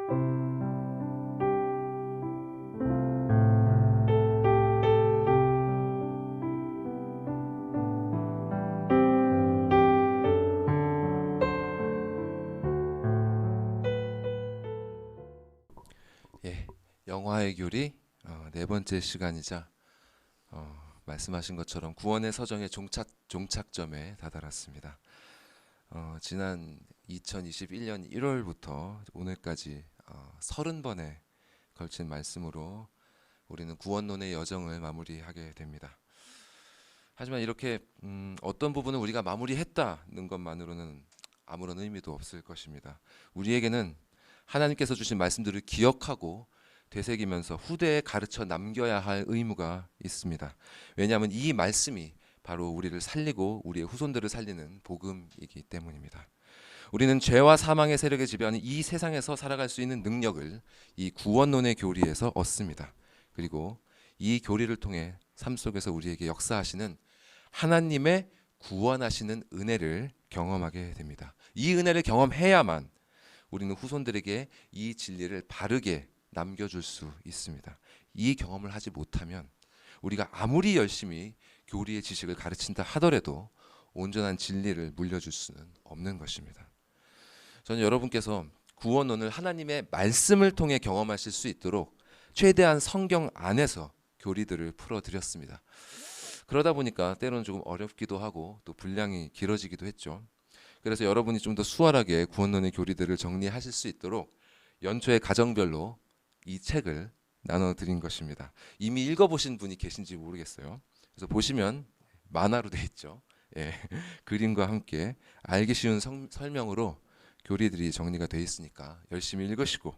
예, 영화의 교리 네 번째 시간이자 말씀하신 것처럼 구원의 서정의 종착점에 다다랐습니다. 지난 2021년 1월부터 오늘까지 30번에 걸친 말씀으로 우리는 구원론의 여정을 마무리하게 됩니다. 하지만 이렇게 어떤 부분을 우리가 마무리했다는 것만으로는 아무런 의미도 없을 것입니다. 우리에게는 하나님께서 주신 말씀들을 기억하고 되새기면서 후대에 가르쳐 남겨야 할 의무가 있습니다. 왜냐하면 이 말씀이 바로 우리를 살리고 우리의 후손들을 살리는 복음이기 때문입니다. 우리는 죄와 사망의 세력에 지배하는 이 세상에서 살아갈 수 있는 능력을 이 구원론의 교리에서 얻습니다. 그리고 이 교리를 통해 삶 속에서 우리에게 역사하시는 하나님의 구원하시는 은혜를 경험하게 됩니다. 이 은혜를 경험해야만 우리는 후손들에게 이 진리를 바르게 남겨줄 수 있습니다. 이 경험을 하지 못하면 우리가 아무리 열심히 교리의 지식을 가르친다 하더라도 온전한 진리를 물려줄 수는 없는 것입니다. 저는 여러분께서 구원론을 하나님의 말씀을 통해 경험하실 수 있도록 최대한 성경 안에서 교리들을 풀어드렸습니다. 그러다 보니까 때로는 조금 어렵기도 하고 또 분량이 길어지기도 했죠. 그래서 여러분이 좀 더 수월하게 구원론의 교리들을 정리하실 수 있도록 연초에 가정별로 이 책을 나눠드린 것입니다. 이미 읽어보신 분이 계신지 모르겠어요. 그래서 보시면 만화로 돼 있죠. 예, 그림과 함께 알기 쉬운 설명으로 교리들이 정리가 돼 있으니까 열심히 읽으시고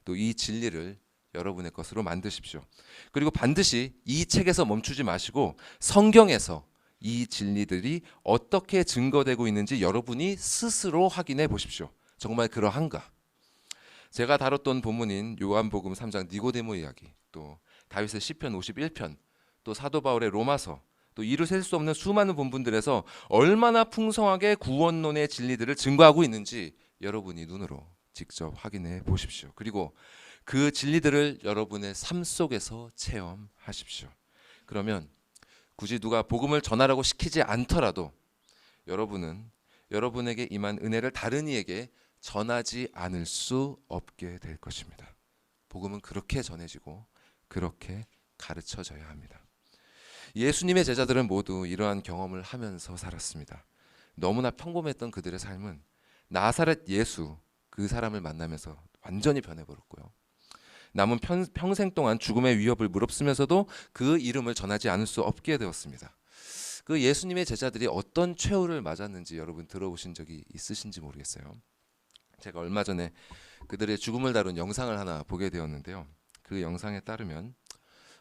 또 이 진리를 여러분의 것으로 만드십시오. 그리고 반드시 이 책에서 멈추지 마시고 성경에서 이 진리들이 어떻게 증거되고 있는지 여러분이 스스로 확인해 보십시오. 정말 그러한가? 제가 다뤘던 본문인 요한복음 3장 니고데모 이야기, 또 다윗의 시편 51편, 또 사도 바울의 로마서, 또 이루 셀 수 없는 수많은 본문들에서 얼마나 풍성하게 구원론의 진리들을 증거하고 있는지 여러분이 눈으로 직접 확인해 보십시오. 그리고 그 진리들을 여러분의 삶 속에서 체험하십시오. 그러면 굳이 누가 복음을 전하라고 시키지 않더라도 여러분은 여러분에게 임한 은혜를 다른 이에게 전하지 않을 수 없게 될 것입니다. 복음은 그렇게 전해지고 그렇게 가르쳐져야 합니다. 예수님의 제자들은 모두 이러한 경험을 하면서 살았습니다. 너무나 평범했던 그들의 삶은 나사렛 예수 그 사람을 만나면서 완전히 변해버렸고요. 남은 평생 동안 죽음의 위협을 무릅쓰면서도 그 이름을 전하지 않을 수 없게 되었습니다. 그 예수님의 제자들이 어떤 최후를 맞았는지 여러분 들어보신 적이 있으신지 모르겠어요. 제가 얼마 전에 그들의 죽음을 다룬 영상을 하나 보게 되었는데요. 그 영상에 따르면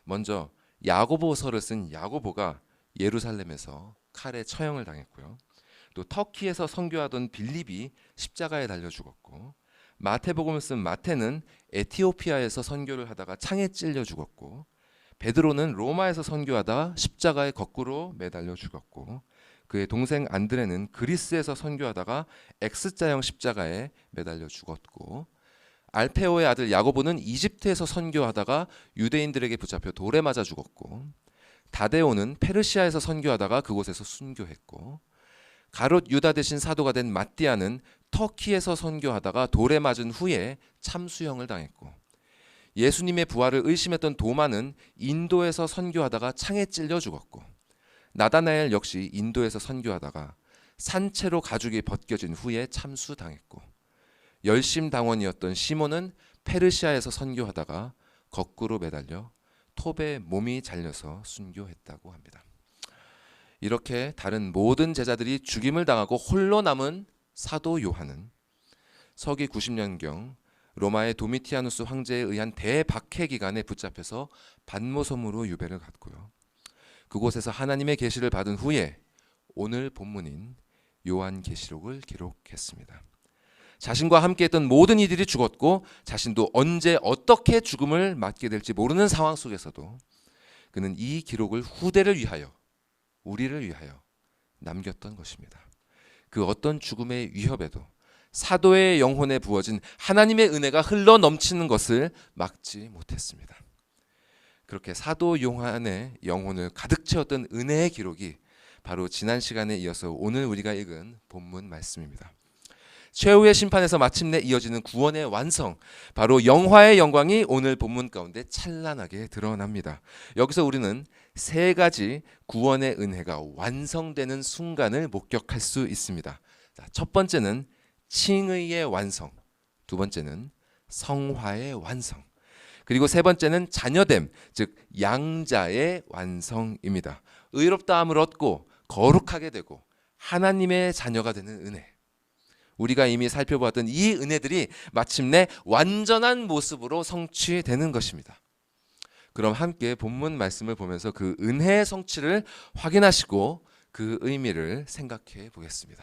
먼저 야고보서를 쓴 야고보가 예루살렘에서 칼에 처형을 당했고요. 또 터키에서 선교하던 빌립이 십자가에 달려 죽었고, 마태복음을 쓴 마태는 에티오피아에서 선교를 하다가 창에 찔려 죽었고, 베드로는 로마에서 선교하다 십자가에 거꾸로 매달려 죽었고, 그의 동생 안드레는 그리스에서 선교하다가 X자형 십자가에 매달려 죽었고, 알페오의 아들 야고보는 이집트에서 선교하다가 유대인들에게 붙잡혀 돌에 맞아 죽었고, 다데오는 페르시아에서 선교하다가 그곳에서 순교했고, 가롯 유다 대신 사도가 된 마띠아는 터키에서 선교하다가 돌에 맞은 후에 참수형을 당했고, 예수님의 부활을 의심했던 도마는 인도에서 선교하다가 창에 찔려 죽었고, 나다나엘 역시 인도에서 선교하다가 산채로 가죽이 벗겨진 후에 참수당했고, 열심당원이었던 시몬은 페르시아에서 선교하다가 거꾸로 매달려 톱에 몸이 잘려서 순교했다고 합니다. 이렇게 다른 모든 제자들이 죽임을 당하고 홀로 남은 사도 요한은 서기 90년경 로마의 도미티아누스 황제에 의한 대박해 기간에 붙잡혀서 반모섬으로 유배를 갔고요. 그곳에서 하나님의 계시를 받은 후에 오늘 본문인 요한계시록을 기록했습니다. 자신과 함께했던 모든 이들이 죽었고 자신도 언제 어떻게 죽음을 맞게 될지 모르는 상황 속에서도 그는 이 기록을 후대를 위하여, 우리를 위하여 남겼던 것입니다. 그 어떤 죽음의 위협에도 사도의 영혼에 부어진 하나님의 은혜가 흘러 넘치는 것을 막지 못했습니다. 그렇게 사도 요한의 영혼을 가득 채웠던 은혜의 기록이 바로 지난 시간에 이어서 오늘 우리가 읽은 본문 말씀입니다. 최후의 심판에서 마침내 이어지는 구원의 완성, 바로 영화의 영광이 오늘 본문 가운데 찬란하게 드러납니다. 여기서 우리는 세 가지 구원의 은혜가 완성되는 순간을 목격할 수 있습니다. 첫 번째는 칭의의 완성, 두 번째는 성화의 완성, 그리고 세 번째는 자녀됨, 즉 양자의 완성입니다. 의롭다함을 얻고 거룩하게 되고 하나님의 자녀가 되는 은혜, 우리가 이미 살펴보았던 이 은혜들이 마침내 완전한 모습으로 성취되는 것입니다. 그럼 함께 본문 말씀을 보면서 그 은혜의 성취를 확인하시고 그 의미를 생각해 보겠습니다.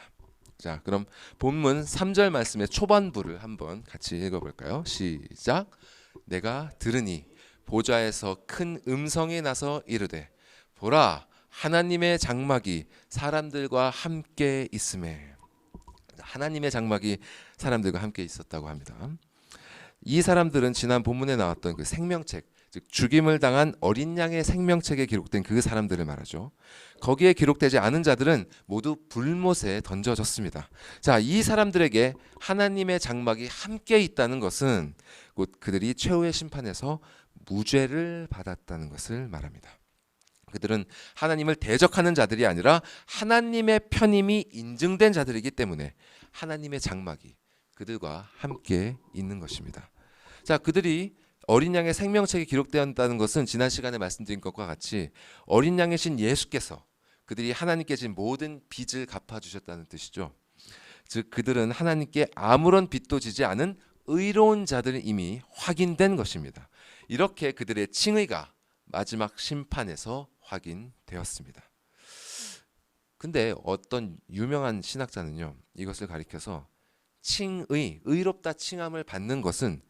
자, 그럼 본문 3절 말씀의 초반부를 한번 같이 읽어볼까요? 시작. 내가 들으니 보좌에서 큰 음성이 나서 이르되 보라 하나님의 장막이 사람들과 함께 있음에. 하나님의 장막이 사람들과 함께 있었다고 합니다. 이 사람들은 지난 본문에 나왔던 그 생명책, 즉 죽임을 당한 어린 양의 생명책에 기록된 그 사람들을 말하죠. 거기에 기록되지 않은 자들은 모두 불못에 던져졌습니다. 자, 이 사람들에게 하나님의 장막이 함께 있다는 것은 곧 그들이 최후의 심판에서 무죄를 받았다는 것을 말합니다. 그들은 하나님을 대적하는 자들이 아니라 하나님의 편임이 인증된 자들이기 때문에 하나님의 장막이 그들과 함께 있는 것입니다. 자, 그들이 어린 양의 생명책에 기록되었다는 것은 지난 시간에 말씀드린 것과 같이 어린 양이신 예수께서 그들이 하나님께 진 모든 빚을 갚아주셨다는 뜻이죠. 즉 그들은 하나님께 아무런 빚도 지지 않은 의로운 자들이 이미 확인된 것입니다. 이렇게 그들의 칭의가 마지막 심판에서 확인되었습니다. 근데 어떤 유명한 신학자는요, 이것을 가리켜서 칭의, 의롭다 칭함을 받는 것은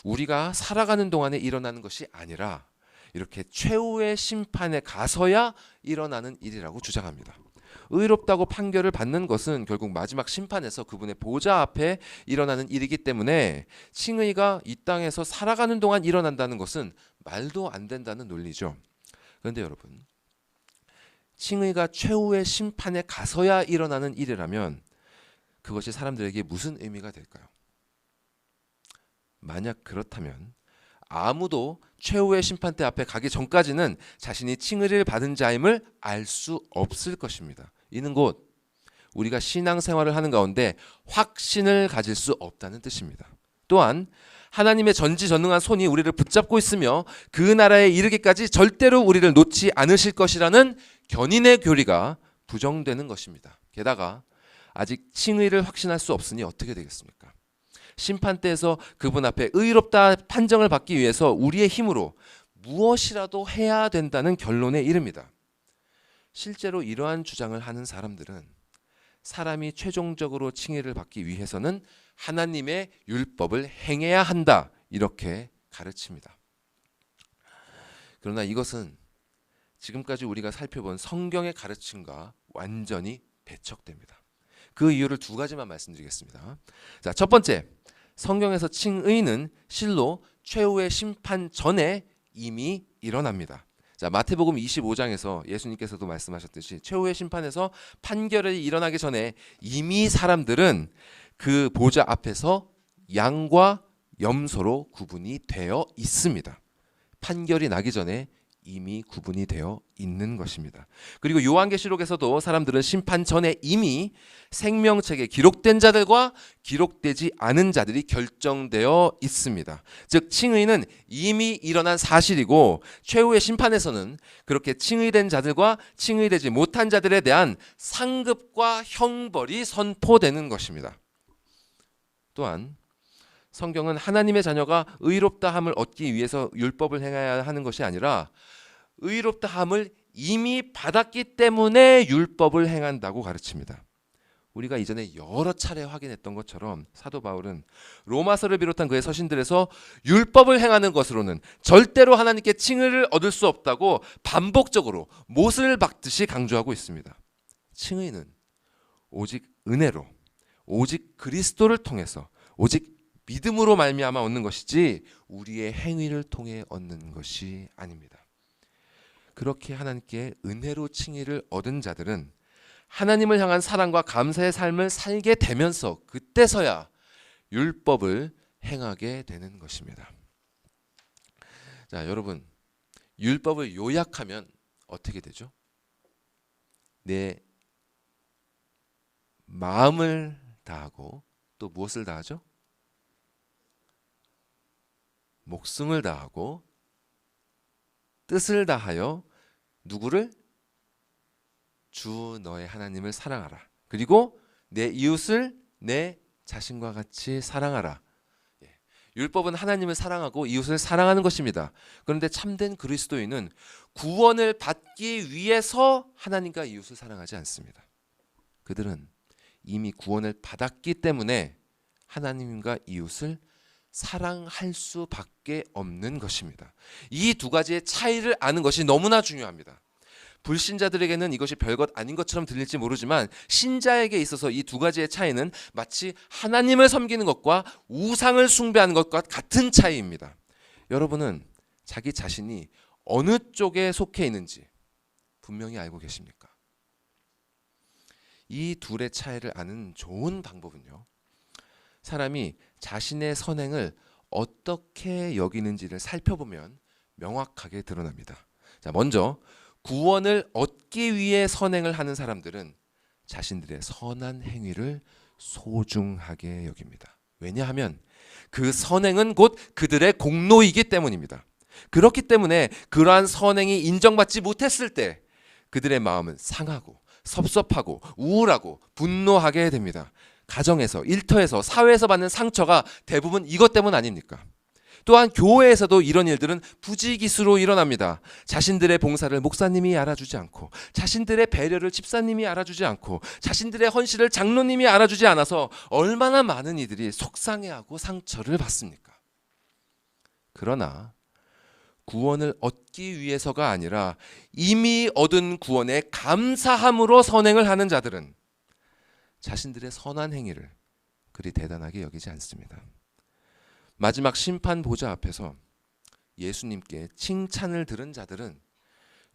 우리가 살아가는 동안에 일어나는 것이 아니라 이렇게 최후의 심판에 가서야 일어나는 일이라고 주장합니다. 의롭다고 판결을 받는 것은 결국 마지막 심판에서 그분의 보좌 앞에 일어나는 일이기 때문에 칭의가 이 땅에서 살아가는 동안 일어난다는 것은 말도 안 된다는 논리죠. 그런데 여러분, 칭의가 최후의 심판에 가서야 일어나는 일이라면 그것이 사람들에게 무슨 의미가 될까요? 만약 그렇다면 아무도 최후의 심판대 앞에 가기 전까지는 자신이 칭의를 받은 자임을 알 수 없을 것입니다. 이는 곧 우리가 신앙생활을 하는 가운데 확신을 가질 수 없다는 뜻입니다. 또한 하나님의 전지전능한 손이 우리를 붙잡고 있으며 그 나라에 이르기까지 절대로 우리를 놓지 않으실 것이라는 견인의 교리가 부정되는 것입니다. 게다가 아직 칭의를 확신할 수 없으니 어떻게 되겠습니까? 심판대에서 그분 앞에 의롭다 판정을 받기 위해서 우리의 힘으로 무엇이라도 해야 된다는 결론에 이릅니다. 실제로 이러한 주장을 하는 사람들은 사람이 최종적으로 칭의를 받기 위해서는 하나님의 율법을 행해야 한다, 이렇게 가르칩니다. 그러나 이것은 지금까지 우리가 살펴본 성경의 가르침과 완전히 배척됩니다. 그 이유를 두 가지만 말씀드리겠습니다. 자, 첫 번째, 성경에서 칭의는 실로 최후의 심판 전에 이미 일어납니다. 자, 마태복음 25장에서 예수님께서도 말씀하셨듯이 최후의 심판에서 판결이 일어나기 전에 이미 사람들은 그 보좌 앞에서 양과 염소로 구분이 되어 있습니다. 판결이 나기 전에 이미 구분이 되어 있는 것입니다. 그리고 요한계시록에서도 사람들은 심판 전에 이미 생명책에 기록된 자들과 기록되지 않은 자들이 결정되어 있습니다. 즉 칭의는 이미 일어난 사실이고 최후의 심판에서는 그렇게 칭의된 자들과 칭의되지 못한 자들에 대한 상급과 형벌이 선포되는 것입니다. 또한 성경은 하나님의 자녀가 의롭다함을 얻기 위해서 율법을 행해야 하는 것이 아니라 의롭다함을 이미 받았기 때문에 율법을 행한다고 가르칩니다. 우리가 이전에 여러 차례 확인했던 것처럼 사도 바울은 로마서를 비롯한 그의 서신들에서 율법을 행하는 것으로는 절대로 하나님께 칭의를 얻을 수 없다고 반복적으로 못을 박듯이 강조하고 있습니다. 칭의는 오직 은혜로, 오직 그리스도를 통해서 오직 믿음으로 말미암아 얻는 것이지 우리의 행위를 통해 얻는 것이 아닙니다. 그렇게 하나님께 은혜로 칭의를 얻은 자들은 하나님을 향한 사랑과 감사의 삶을 살게 되면서 그때서야 율법을 행하게 되는 것입니다. 자, 여러분, 율법을 요약하면 어떻게 되죠? 내 마음을 다하고 또 무엇을 다하죠? 목숨을 다하고 뜻을 다하여 누구를? 주 너의 하나님을 사랑하라. 그리고 내 이웃을 내 자신과 같이 사랑하라. 율법은 하나님을 사랑하고 이웃을 사랑하는 것입니다. 그런데 참된 그리스도인은 구원을 받기 위해서 하나님과 이웃을 사랑하지 않습니다. 그들은 이미 구원을 받았기 때문에 하나님과 이웃을 사랑할 수밖에 없는 것입니다. 이 두 가지의 차이를 아는 것이 너무나 중요합니다. 불신자들에게는 이것이 별것 아닌 것처럼 들릴지 모르지만 신자에게 있어서 이 두 가지의 차이는 마치 하나님을 섬기는 것과 우상을 숭배하는 것과 같은 차이입니다. 여러분은 자기 자신이 어느 쪽에 속해 있는지 분명히 알고 계십니까? 이 둘의 차이를 아는 좋은 방법은요, 사람이 자신의 선행을 어떻게 여기는지를 살펴보면 명확하게 드러납니다. 자, 먼저 구원을 얻기 위해 선행을 하는 사람들은 자신들의 선한 행위를 소중하게 여깁니다. 왜냐하면 그 선행은 곧 그들의 공로이기 때문입니다. 그렇기 때문에 그러한 선행이 인정받지 못했을 때 그들의 마음은 상하고 섭섭하고 우울하고 분노하게 됩니다. 가정에서, 일터에서, 사회에서 받는 상처가 대부분 이것 때문 아닙니까? 또한 교회에서도 이런 일들은 부지기수로 일어납니다. 자신들의 봉사를 목사님이 알아주지 않고, 자신들의 배려를 집사님이 알아주지 않고, 자신들의 헌신을 장로님이 알아주지 않아서 얼마나 많은 이들이 속상해하고 상처를 받습니까? 그러나 구원을 얻기 위해서가 아니라 이미 얻은 구원에 감사함으로 선행을 하는 자들은 자신들의 선한 행위를 그리 대단하게 여기지 않습니다. 마지막 심판 보좌 앞에서 예수님께 칭찬을 들은 자들은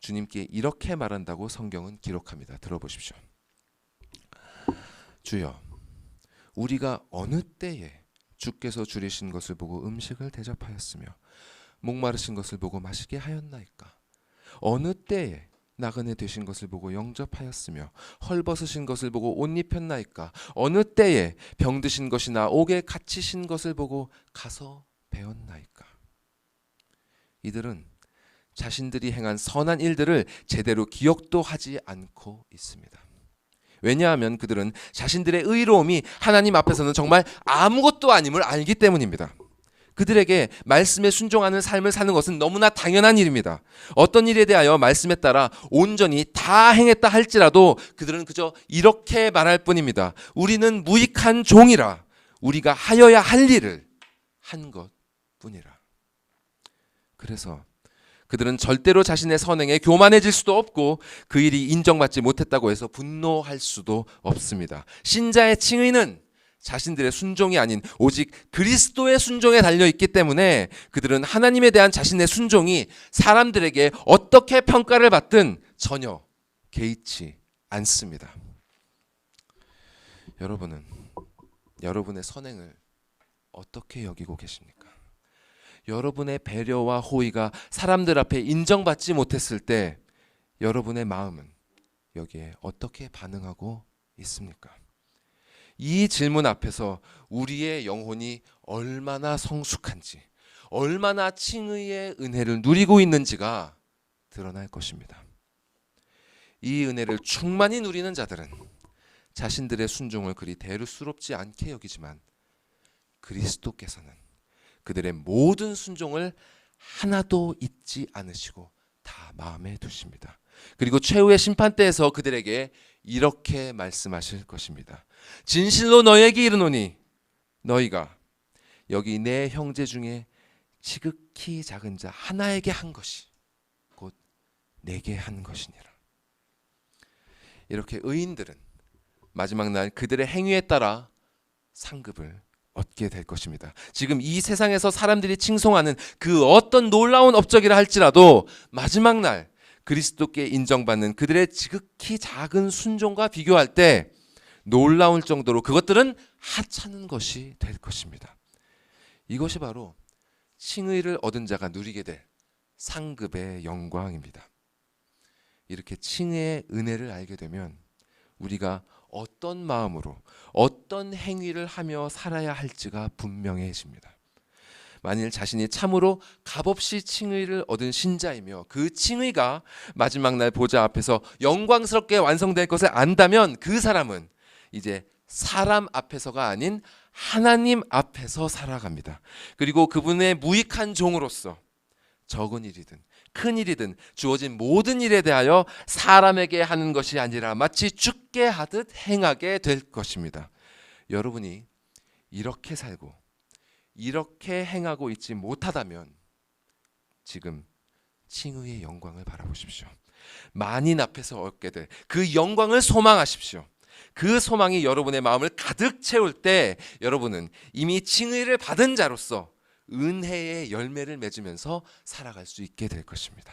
주님께 이렇게 말한다고 성경은 기록합니다. 들어보십시오. 주여, 우리가 어느 때에 주께서 줄이신 것을 보고 음식을 대접하였으며 목마르신 것을 보고 마시게 하였나이까? 어느 때에 나그네 되신 것을 보고 영접하였으며 헐벗으신 것을 보고 옷 입혔나이까? 어느 때에 병드신 것이나 옥에 갇히신 것을 보고 가서 배웠나이까? 이들은 자신들이 행한 선한 일들을 제대로 기억도 하지 않고 있습니다. 왜냐하면 그들은 자신들의 의로움이 하나님 앞에서는 정말 아무것도 아님을 알기 때문입니다. 그들에게 말씀에 순종하는 삶을 사는 것은 너무나 당연한 일입니다. 어떤 일에 대하여 말씀에 따라 온전히 다 행했다 할지라도 그들은 그저 이렇게 말할 뿐입니다. 우리는 무익한 종이라 우리가 하여야 할 일을 한 것뿐이라. 그래서 그들은 절대로 자신의 선행에 교만해질 수도 없고 그 일이 인정받지 못했다고 해서 분노할 수도 없습니다. 신자의 칭의는 자신들의 순종이 아닌 오직 그리스도의 순종에 달려있기 때문에 그들은 하나님에 대한 자신의 순종이 사람들에게 어떻게 평가를 받든 전혀 개의치 않습니다. 여러분은 여러분의 선행을 어떻게 여기고 계십니까? 여러분의 배려와 호의가 사람들 앞에 인정받지 못했을 때 여러분의 마음은 여기에 어떻게 반응하고 있습니까? 이 질문 앞에서 우리의 영혼이 얼마나 성숙한지, 얼마나 칭의의 은혜를 누리고 있는지가 드러날 것입니다. 이 은혜를 충만히 누리는 자들은 자신들의 순종을 그리 대수롭지 않게 여기지만 그리스도께서는 그들의 모든 순종을 하나도 잊지 않으시고 다 마음에 두십니다. 그리고 최후의 심판대에서 그들에게 이렇게 말씀하실 것입니다. 진실로 너희에게 이르노니 너희가 여기 내 형제 중에 지극히 작은 자 하나에게 한 것이 곧 내게 한 것이니라. 이렇게 의인들은 마지막 날 그들의 행위에 따라 상급을 얻게 될 것입니다. 지금 이 세상에서 사람들이 칭송하는 그 어떤 놀라운 업적이라 할지라도 마지막 날 그리스도께 인정받는 그들의 지극히 작은 순종과 비교할 때 놀라울 정도로 그것들은 하찮은 것이 될 것입니다. 이것이 바로 칭의를 얻은 자가 누리게 될 상급의 영광입니다. 이렇게 칭의의 은혜를 알게 되면 우리가 어떤 마음으로 어떤 행위를 하며 살아야 할지가 분명해집니다. 만일 자신이 참으로 값없이 칭의를 얻은 신자이며 그 칭의가 마지막 날 보좌 앞에서 영광스럽게 완성될 것을 안다면 그 사람은 이제 사람 앞에서가 아닌 하나님 앞에서 살아갑니다. 그리고 그분의 무익한 종으로서 적은 일이든 큰 일이든 주어진 모든 일에 대하여 사람에게 하는 것이 아니라 마치 주께 하듯 행하게 될 것입니다. 여러분이 이렇게 살고 이렇게 행하고 있지 못하다면 지금 칭의의 영광을 바라보십시오. 만인 앞에서 얻게 될 그 영광을 소망하십시오. 그 소망이 여러분의 마음을 가득 채울 때 여러분은 이미 칭의를 받은 자로서 은혜의 열매를 맺으면서 살아갈 수 있게 될 것입니다.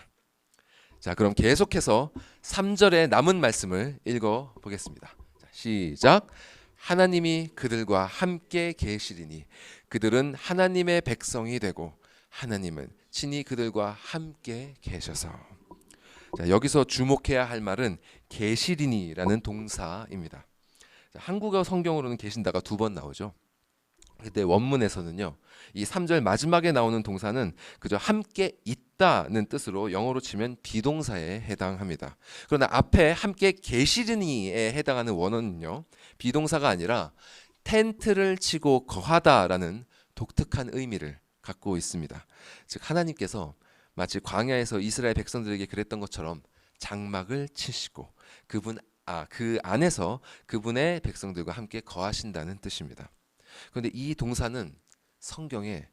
자, 그럼 계속해서 3절의 남은 말씀을 읽어 보겠습니다. 시작. 하나님이 그들과 함께 계시리니 그들은 하나님의 백성이 되고 하나님은 친히 그들과 함께 계셔서. 자, 여기서 주목해야 할 말은 계시리니라는 동사입니다. 자, 한국어 성경으로는 계신다가 2번 나오죠. 근데 원문에서는요, 이 3절 마지막에 나오는 동사는 그저 함께 있다는 뜻으로 영어로 치면 비동사에 해당합니다. 그러나 앞에 함께 계시리니에 해당하는 원어는요, 비동사가 아니라 텐트를 치고 거하다라는 독특한 의미를 갖고 있습니다. 즉 하나님께서 마치 광야에서 이스라엘 백성들에게 그랬던 것처럼 장막을 치시고 그 안에서 그분의 백성들과 함께 거하신다는 뜻입니다. 그런데 이 동사는 성경에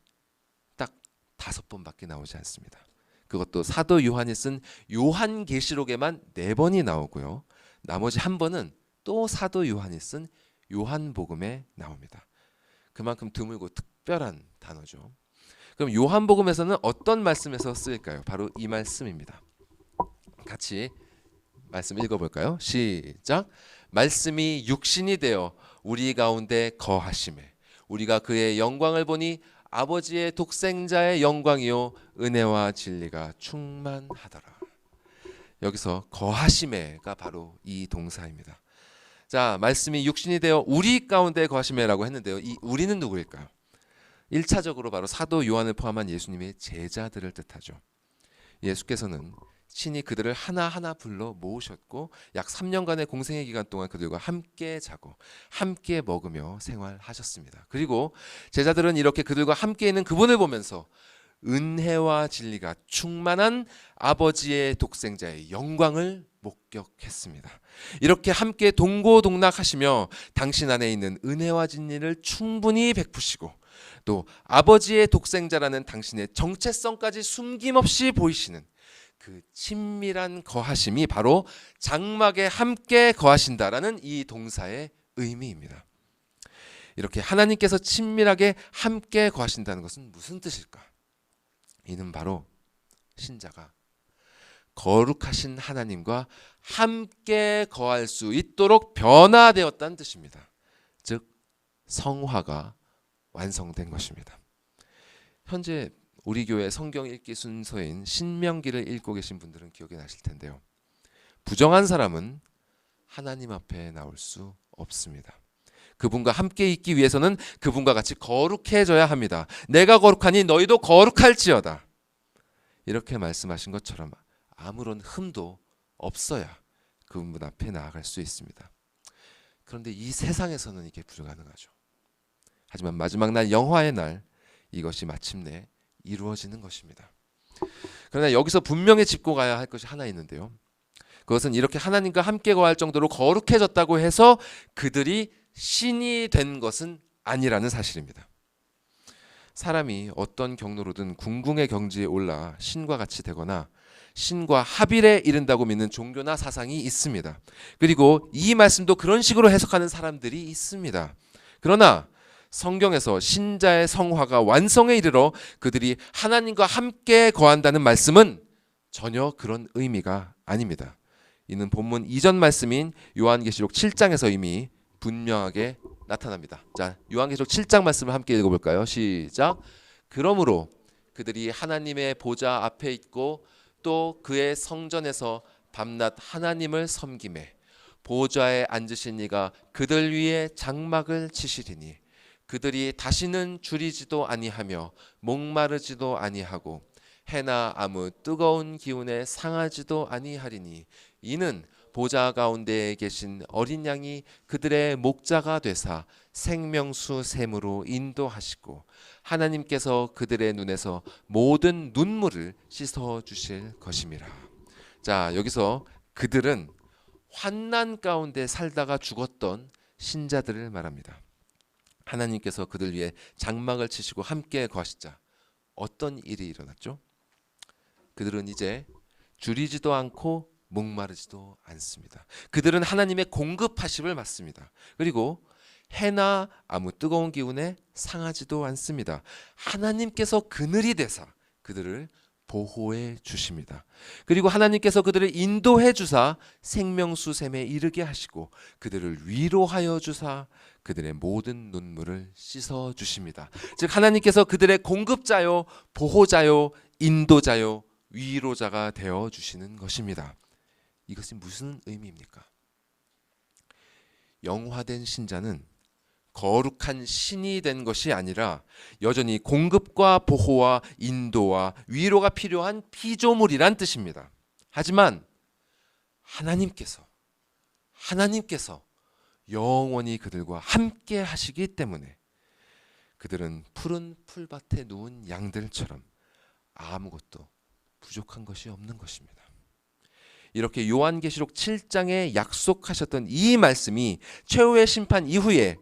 딱 5번밖에 나오지 않습니다. 그것도 사도 요한이 쓴 요한계시록에만 4번이 나오고요. 나머지 1번은 또 사도 요한이 쓴 요한복음에 나옵니다. 그만큼 드물고 특별한 단어죠. 그럼 요한복음에서는 어떤 말씀에서 쓰일까요? 바로 이 말씀입니다. 같이 말씀 읽어볼까요? 시작. 말씀이 육신이 되어 우리 가운데 거하심에 우리가 그의 영광을 보니 아버지의 독생자의 영광이요 은혜와 진리가 충만하더라. 여기서 거하심에가 바로 이 동사입니다. 자, 말씀이 육신이 되어 우리 가운데 거하심에라고 했는데요. 이 우리는 누구일까요? 1차적으로 바로 사도 요한을 포함한 예수님의 제자들을 뜻하죠. 예수께서는 친히 그들을 하나하나 불러 모으셨고 약 3년간의 공생의 기간 동안 그들과 함께 자고 함께 먹으며 생활하셨습니다. 그리고 제자들은 이렇게 그들과 함께 있는 그분을 보면서 은혜와 진리가 충만한 아버지의 독생자의 영광을 목격했습니다. 이렇게 함께 동고동락하시며 당신 안에 있는 은혜와 진리를 충분히 베푸시고 또 아버지의 독생자라는 당신의 정체성까지 숨김없이 보이시는 그 친밀한 거하심이 바로 장막에 함께 거하신다라는 이 동사의 의미입니다. 이렇게 하나님께서 친밀하게 함께 거하신다는 것은 무슨 뜻일까? 이는 바로 신자가 거룩하신 하나님과 함께 거할 수 있도록 변화되었다는 뜻입니다. 즉 성화가 완성된 것입니다. 현재 우리 교회 성경 읽기 순서인 신명기를 읽고 계신 분들은 기억이 나실 텐데요. 부정한 사람은 하나님 앞에 나올 수 없습니다. 그분과 함께 있기 위해서는 그분과 같이 거룩해져야 합니다. 내가 거룩하니 너희도 거룩할지어다. 이렇게 말씀하신 것처럼 아무런 흠도 없어야 그분 앞에 나아갈 수 있습니다. 그런데 이 세상에서는 이게 불가능하죠. 하지만 마지막 날 영화의 날 이것이 마침내 이루어지는 것입니다. 그러나 여기서 분명히 짚고 가야 할 것이 하나 있는데요. 그것은 이렇게 하나님과 함께 거할 정도로 거룩해졌다고 해서 그들이 신이 된 것은 아니라는 사실입니다. 사람이 어떤 경로로든 궁궁의 경지에 올라 신과 같이 되거나 신과 합일에 이른다고 믿는 종교나 사상이 있습니다. 그리고 이 말씀도 그런 식으로 해석하는 사람들이 있습니다. 그러나 성경에서 신자의 성화가 완성에 이르러 그들이 하나님과 함께 거한다는 말씀은 전혀 그런 의미가 아닙니다. 이는 본문 이전 말씀인 요한계시록 7장에서 이미 분명하게 나타납니다. 자, 요한계시록 7장 말씀을 함께 읽어볼까요? 시작. 그러므로 그들이 하나님의 보좌 앞에 있고 또 그의 성전에서 밤낮 하나님을 섬기매 보좌에 앉으신 이가 그들 위에 장막을 치시리니 그들이 다시는 줄이지도 아니하며 목마르지도 아니하고 해나 아무 뜨거운 기운에 상하지도 아니하리니 이는 보좌 가운데에 계신 어린 양이 그들의 목자가 되사 생명수 샘으로 인도하시고 하나님께서 그들의 눈에서 모든 눈물을 씻어 주실 것임이라. 자, 여기서 그들은 환난 가운데 살다가 죽었던 신자들을 말합니다. 하나님께서 그들 위해 장막을 치시고 함께 거하시자 어떤 일이 일어났죠? 그들은 이제 줄이지도 않고 목마르지도 않습니다. 그들은 하나님의 공급하심을 받습니다. 그리고 해나 아무 뜨거운 기운에 상하지도 않습니다. 하나님께서 그늘이 되사 그들을 보호해 주십니다. 그리고 하나님께서 그들을 인도해 주사 생명수 샘에 이르게 하시고 그들을 위로하여 주사 그들의 모든 눈물을 씻어 주십니다. 즉 하나님께서 그들의 공급자요, 보호자요, 인도자요, 위로자가 되어 주시는 것입니다. 이것이 무슨 의미입니까? 영화된 신자는 거룩한 신이 된 것이 아니라 여전히 공급과 보호와 인도와 위로가 필요한 피조물이란 뜻입니다. 하지만 하나님께서 영원히 그들과 함께 하시기 때문에 그들은 푸른 풀밭에 누운 양들처럼 아무것도 부족한 것이 없는 것입니다. 이렇게 요한계시록 7장에 약속하셨던 이 말씀이 최후의 심판 이후에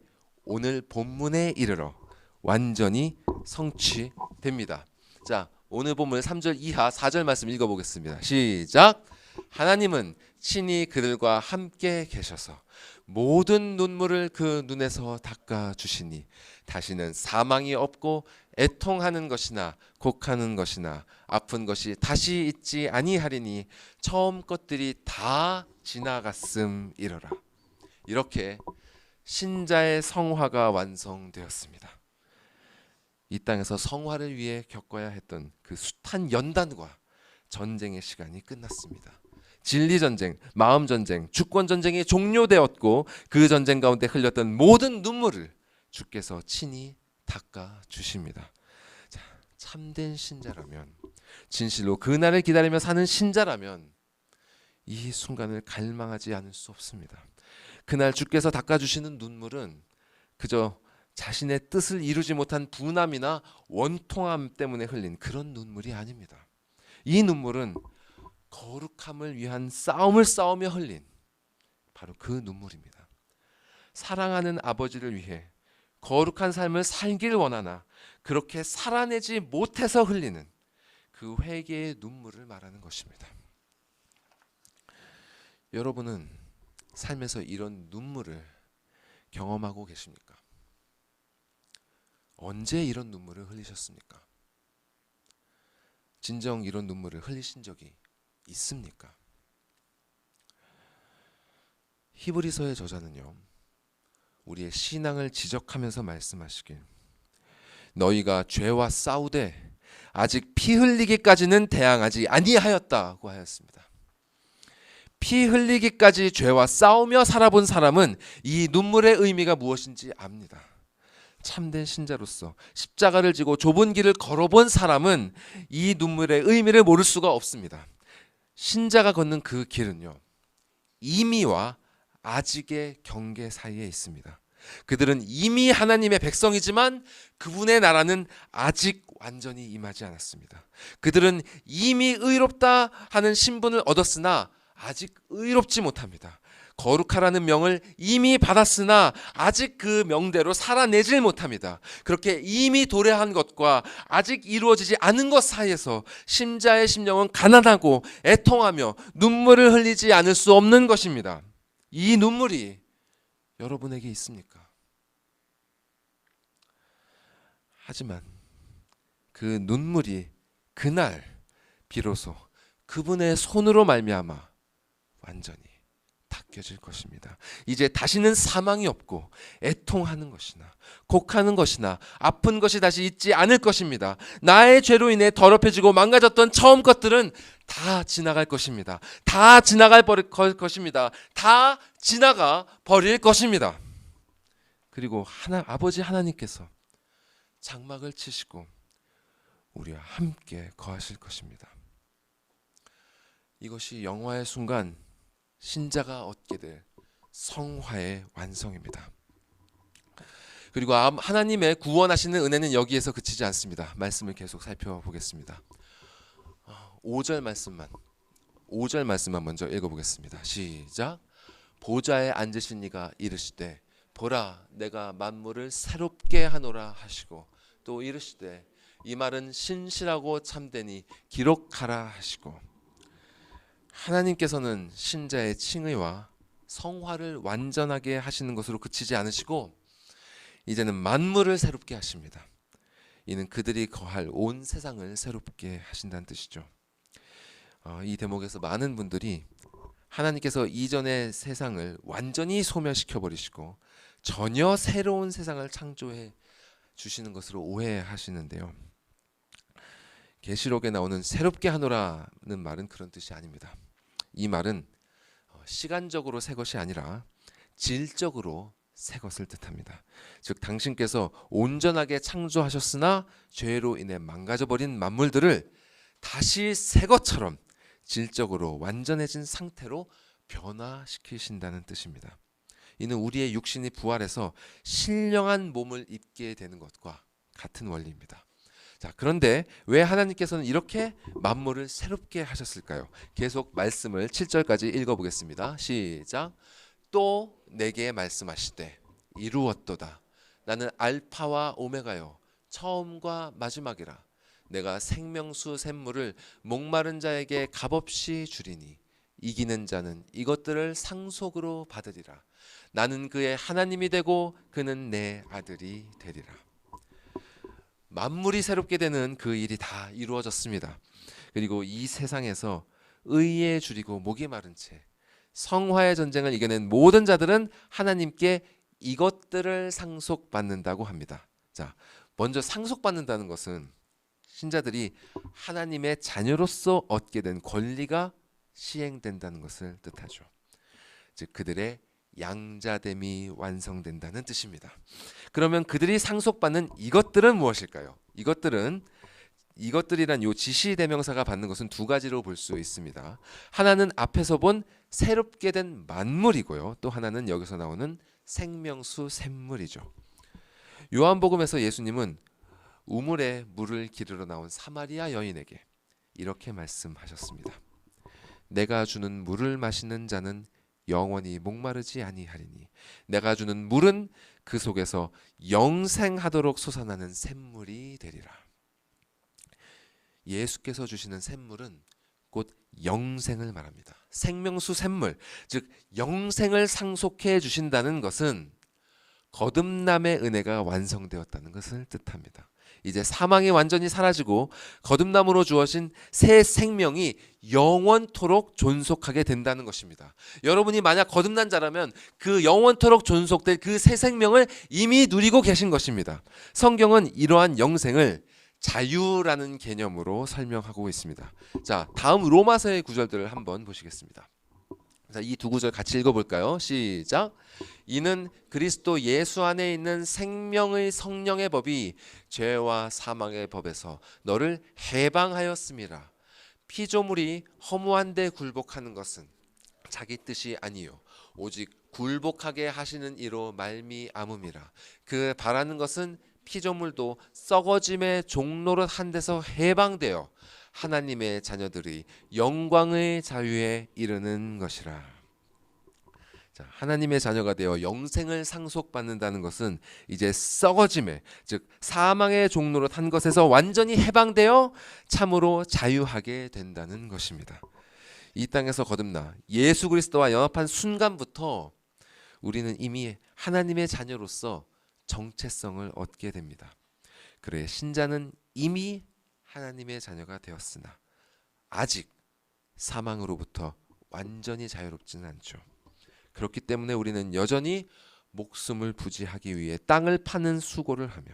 오늘 본문에 이르러 완전히 성취됩니다. 자, 오늘 본문 3절 이하 4절 말씀 읽어보겠습니다. 시작. 하나님은 친히 그들과 함께 계셔서 모든 눈물을 그 눈에서 닦아 주시니 다시는 사망이 없고 애통하는 것이나 곡하는 것이나 아픈 것이 다시 있지 아니하리니 처음 것들이 다 지나갔음이러라. 이렇게 신자의 성화가 완성되었습니다. 이 땅에서 성화를 위해 겪어야 했던 그 숱한 연단과 전쟁의 시간이 끝났습니다. 진리전쟁, 마음전쟁, 주권전쟁이 종료되었고 그 전쟁 가운데 흘렸던 모든 눈물을 주께서 친히 닦아 주십니다. 자, 참된 신자라면, 진실로 그날을 기다리며 사는 신자라면 이 순간을 갈망하지 않을 수 없습니다. 그날 주께서 닦아주시는 눈물은 그저 자신의 뜻을 이루지 못한 분함이나 원통함 때문에 흘린 그런 눈물이 아닙니다. 이 눈물은 거룩함을 위한 싸움을 싸우며 흘린 바로 그 눈물입니다. 사랑하는 아버지를 위해 거룩한 삶을 살길 원하나 그렇게 살아내지 못해서 흘리는 그 회개의 눈물을 말하는 것입니다. 여러분은 삶에서 이런 눈물을 경험하고 계십니까? 언제 이런 눈물을 흘리셨습니까? 진정 이런 눈물을 흘리신 적이 있습니까? 히브리서의 저자는요, 우리의 신앙을 지적하면서 말씀하시길 너희가 죄와 싸우되 아직 피 흘리기까지는 대항하지 아니하였다고 하였습니다. 피 흘리기까지 죄와 싸우며 살아본 사람은 이 눈물의 의미가 무엇인지 압니다. 참된 신자로서 십자가를 지고 좁은 길을 걸어본 사람은 이 눈물의 의미를 모를 수가 없습니다. 신자가 걷는 그 길은요, 이미와 아직의 경계 사이에 있습니다. 그들은 이미 하나님의 백성이지만 그분의 나라는 아직 완전히 임하지 않았습니다. 그들은 이미 의롭다 하는 신분을 얻었으나 아직 의롭지 못합니다. 거룩하라는 명을 이미 받았으나 아직 그 명대로 살아내질 못합니다. 그렇게 이미 도래한 것과 아직 이루어지지 않은 것 사이에서 신자의 심령은 가난하고 애통하며 눈물을 흘리지 않을 수 없는 것입니다. 이 눈물이 여러분에게 있습니까? 하지만 그 눈물이 그날 비로소 그분의 손으로 말미암아 완전히 닦여질 것입니다. 이제 다시는 사망이 없고 애통하는 것이나 곡하는 것이나 아픈 것이 다시 있지 않을 것입니다. 나의 죄로 인해 더럽혀지고 망가졌던 처음 것들은 다 지나갈 것입니다. 다 지나갈 것입니다. 다 지나가 버릴 것입니다. 그리고 아버지 하나님께서 장막을 치시고 우리와 함께 거하실 것입니다. 이것이 영화의 순간 신자가 얻게 될 성화의 완성입니다. 그리고 하나님의 구원하시는 은혜는 여기에서 그치지 않습니다. 말씀을 계속 살펴보겠습니다. 5절 말씀만 먼저 읽어보겠습니다. 시작. 보좌에 앉으신 이가 이르시되 보라 내가 만물을 새롭게 하노라 하시고 또 이르시되 이 말은 신실하고 참되니 기록하라 하시고, 하나님께서는 신자의 칭의와 성화를 완전하게 하시는 것으로 그치지 않으시고 이제는 만물을 새롭게 하십니다. 이는 그들이 거할 온 세상을 새롭게 하신다는 뜻이죠. 이 대목에서 많은 분들이 하나님께서 이전의 세상을 완전히 소멸시켜 버리시고 전혀 새로운 세상을 창조해 주시는 것으로 오해하시는데요. 계시록에 나오는 새롭게 하노라는 말은 그런 뜻이 아닙니다. 이 말은 시간적으로 새 것이 아니라 질적으로 새 것을 뜻합니다. 즉 당신께서 온전하게 창조하셨으나 죄로 인해 망가져버린 만물들을 다시 새 것처럼 질적으로 완전해진 상태로 변화시키신다는 뜻입니다. 이는 우리의 육신이 부활해서 신령한 몸을 입게 되는 것과 같은 원리입니다. 자, 그런데 왜 하나님께서는 이렇게 만물을 새롭게 하셨을까요? 계속 말씀을 7절까지 읽어보겠습니다. 시작. 또 내게 말씀하시되 이루었도다. 나는 알파와 오메가요 처음과 마지막이라. 내가 생명수 샘물을 목마른 자에게 값없이 주리니 이기는 자는 이것들을 상속으로 받으리라. 나는 그의 하나님이 되고 그는 내 아들이 되리라. 만물이 새롭게 되는 그 일이 다 이루어졌습니다. 그리고 이 세상에서 의에 줄이고 목이 마른 채 성화의 전쟁을 이겨낸 모든 자들은 하나님께 이것들을 상속받는다고 합니다. 자, 먼저 상속받는다는 것은 신자들이 하나님의 자녀로서 얻게 된 권리가 시행된다는 것을 뜻하죠. 즉 그들의 양자됨이 완성된다는 뜻입니다. 그러면 그들이 상속받는 이것들은 무엇일까요? 이것들이란 요 지시 대명사가 받는 것은 두 가지로 볼 수 있습니다. 하나는 앞에서 본 새롭게 된 만물이고요. 또 하나는 여기서 나오는 생명수 샘물이죠. 요한복음에서 예수님은 우물에 물을 기르러 나온 사마리아 여인에게 이렇게 말씀하셨습니다. 내가 주는 물을 마시는 자는 영원히 목마르지 아니하리니 내가 주는 물은 그 속에서 영생하도록 솟아나는 샘물이 되리라. 예수께서 주시는 샘물은 곧 영생을 말합니다. 생명수 샘물, 즉 영생을 상속해 주신다는 것은 거듭남의 은혜가 완성되었다는 것을 뜻합니다. 이제 사망이 완전히 사라지고 거듭남으로 주어진 새 생명이 영원토록 존속하게 된다는 것입니다. 여러분이 만약 거듭난 자라면 그 영원토록 존속될 그 새 생명을 이미 누리고 계신 것입니다. 성경은 이러한 영생을 자유라는 개념으로 설명하고 있습니다. 자, 다음 로마서의 구절들을 한번 보시겠습니다. 자, 이 두 구절 같이 읽어볼까요? 시작. 이는 그리스도 예수 안에 있는 생명의 성령의 법이 죄와 사망의 법에서 너를 해방하였음이라. 피조물이 허무한데 굴복하는 것은 자기 뜻이 아니요 오직 굴복하게 하시는 이로 말미암음이라. 그 바라는 것은 피조물도 썩어짐의 종노릇 한 데서 해방되어 하나님의 자녀들이 영광의 자유에 이르는 것이라. 자, 하나님의 자녀가 되어 영생을 상속받는다는 것은 이제 썩어짐에, 즉 사망의 종노릇 한 것에서 완전히 해방되어 참으로 자유하게 된다는 것입니다. 이 땅에서 거듭나 예수 그리스도와 연합한 순간부터 우리는 이미 하나님의 자녀로서 정체성을 얻게 됩니다. 그래 신자는 이미 하나님의 자녀가 되었으나 아직 사망으로부터 완전히 자유롭지는 않죠. 그렇기 때문에 우리는 여전히 목숨을 부지하기 위해 땅을 파는 수고를 하며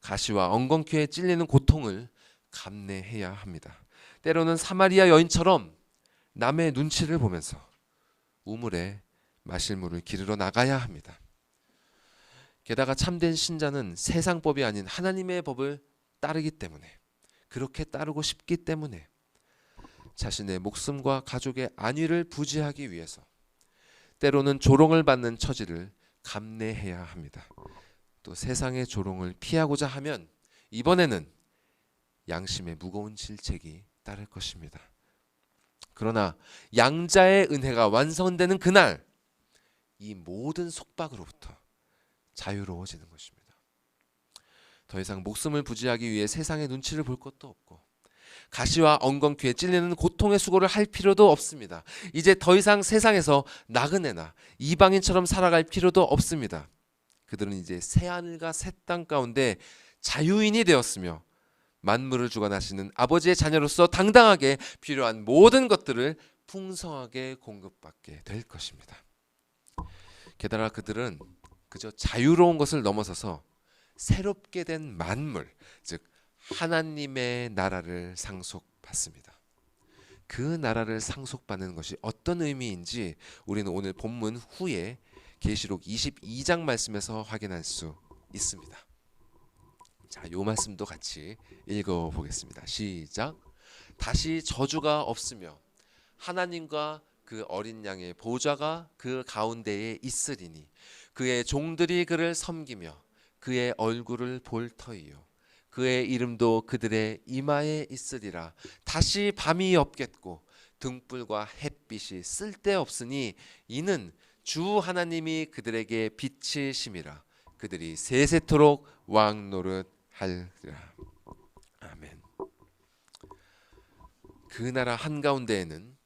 가시와 엉겅퀴에 찔리는 고통을 감내해야 합니다. 때로는 사마리아 여인처럼 남의 눈치를 보면서 우물에 마실 물을 기르러 나가야 합니다. 게다가 참된 신자는 세상법이 아닌 하나님의 법을 따르기 때문에, 그렇게 따르고 싶기 때문에 자신의 목숨과 가족의 안위를 부지하기 위해서 때로는 조롱을 받는 처지를 감내해야 합니다. 또 세상의 조롱을 피하고자 하면 이번에는 양심의 무거운 질책이 따를 것입니다. 그러나 양자의 은혜가 완성되는 그날 이 모든 속박으로부터 자유로워지는 것입니다. 더 이상 목숨을 부지하기 위해 세상의 눈치를 볼 것도 없고 가시와 엉겅퀴에 찔리는 고통의 수고를 할 필요도 없습니다. 이제 더 이상 세상에서 나그네나 이방인처럼 살아갈 필요도 없습니다. 그들은 이제 새하늘과 새 땅 가운데 자유인이 되었으며 만물을 주관하시는 아버지의 자녀로서 당당하게 필요한 모든 것들을 풍성하게 공급받게 될 것입니다. 게다가 그들은 그저 자유로운 것을 넘어서서 새롭게 된 만물, 즉 하나님의 나라를 상속받습니다. 그 나라를 상속받는 것이 어떤 의미인지 우리는 오늘 본문 후에 계시록 22장 말씀에서 확인할 수 있습니다. 자, 요 말씀도 같이 읽어보겠습니다. 시작. 다시 저주가 없으며 하나님과 그 어린 양의 보좌가 그 가운데에 있으리니 그의 종들이 그를 섬기며 그의 얼굴을 볼 터이요 그의 이름도 그들의 이마에 있으리라. 다시 밤이 없겠고 등불과 햇빛이 쓸데없으니 이는 주 하나님이 그들에게 빛이심이라. 그들이 세세토록 왕노릇하리라. 아멘. 그 나라 한가운데에는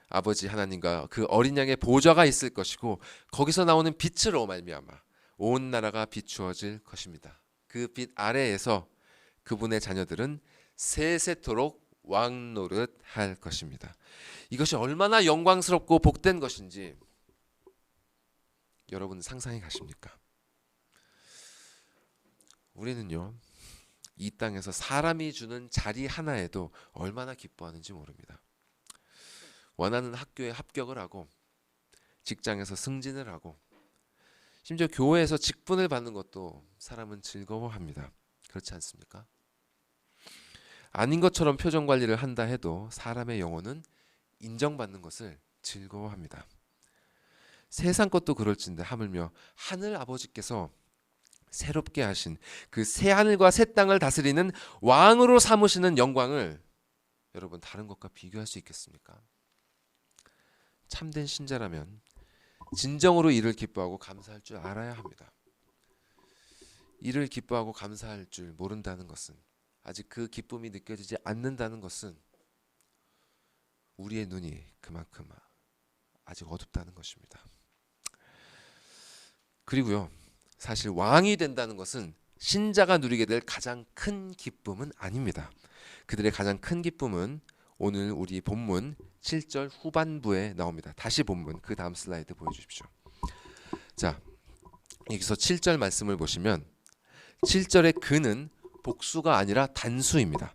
아버지 하나님과 그 어린 양의 보좌가 있을 것이고 거기서 나오는 빛으로 말미암아 온 나라가 비추어질 것입니다. 그 빛 아래에서 그분의 자녀들은 세세토록 왕노릇할 것입니다. 이것이 얼마나 영광스럽고 복된 것인지 여러분 상상이 가십니까? 우리는요 이 땅에서 사람이 주는 자리 하나에도 얼마나 기뻐하는지 모릅니다. 원하는 학교에 합격을 하고 직장에서 승진을 하고 심지어 교회에서 직분을 받는 것도 사람은 즐거워합니다. 그렇지 않습니까? 아닌 것처럼 표정 관리를 한다 해도 사람의 영혼은 인정받는 것을 즐거워합니다. 세상 것도 그럴진데 하물며 하늘 아버지께서 새롭게 하신 그 새 하늘과 새 땅을 다스리는 왕으로 삼으시는 영광을 여러분 다른 것과 비교할 수 있겠습니까? 참된 신자라면 진정으로 이를 기뻐하고 감사할 줄 알아야 합니다. 이를 기뻐하고 감사할 줄 모른다는 것은, 아직 그 기쁨이 느껴지지 않는다는 것은 우리의 눈이 그만큼 아직 어둡다는 것입니다. 그리고요, 사실 왕이 된다는 것은 신자가 누리게 될 가장 큰 기쁨은 아닙니다. 그들의 가장 큰 기쁨은 오늘 우리 본문 7절 후반부에 나옵니다. 다시 본문 그 다음 슬라이드 보여주십시오. 자, 여기서 7절 말씀을 보시면 7절의 그는 복수가 아니라 단수입니다.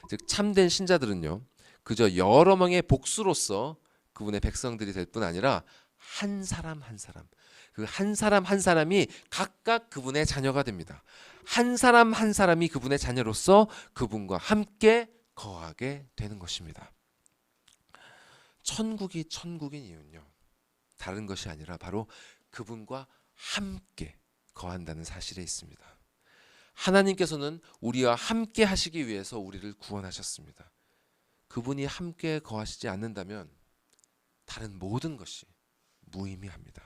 즉 참된 신자들은요 그저 여러 명의 복수로서 그분의 백성들이 될 뿐 아니라 한 사람 한 사람, 그 한 사람 한 사람이 각각 그분의 자녀가 됩니다. 한 사람 한 사람이 그분의 자녀로서 그분과 함께 거하게 되는 것입니다. 천국이 천국인 이유는요 다른 것이 아니라 바로 그분과 함께 거한다는 사실에 있습니다. 하나님께서는 우리와 함께 하시기 위해서 우리를 구원하셨습니다. 그분이 함께 거하시지 않는다면 다른 모든 것이 무의미합니다.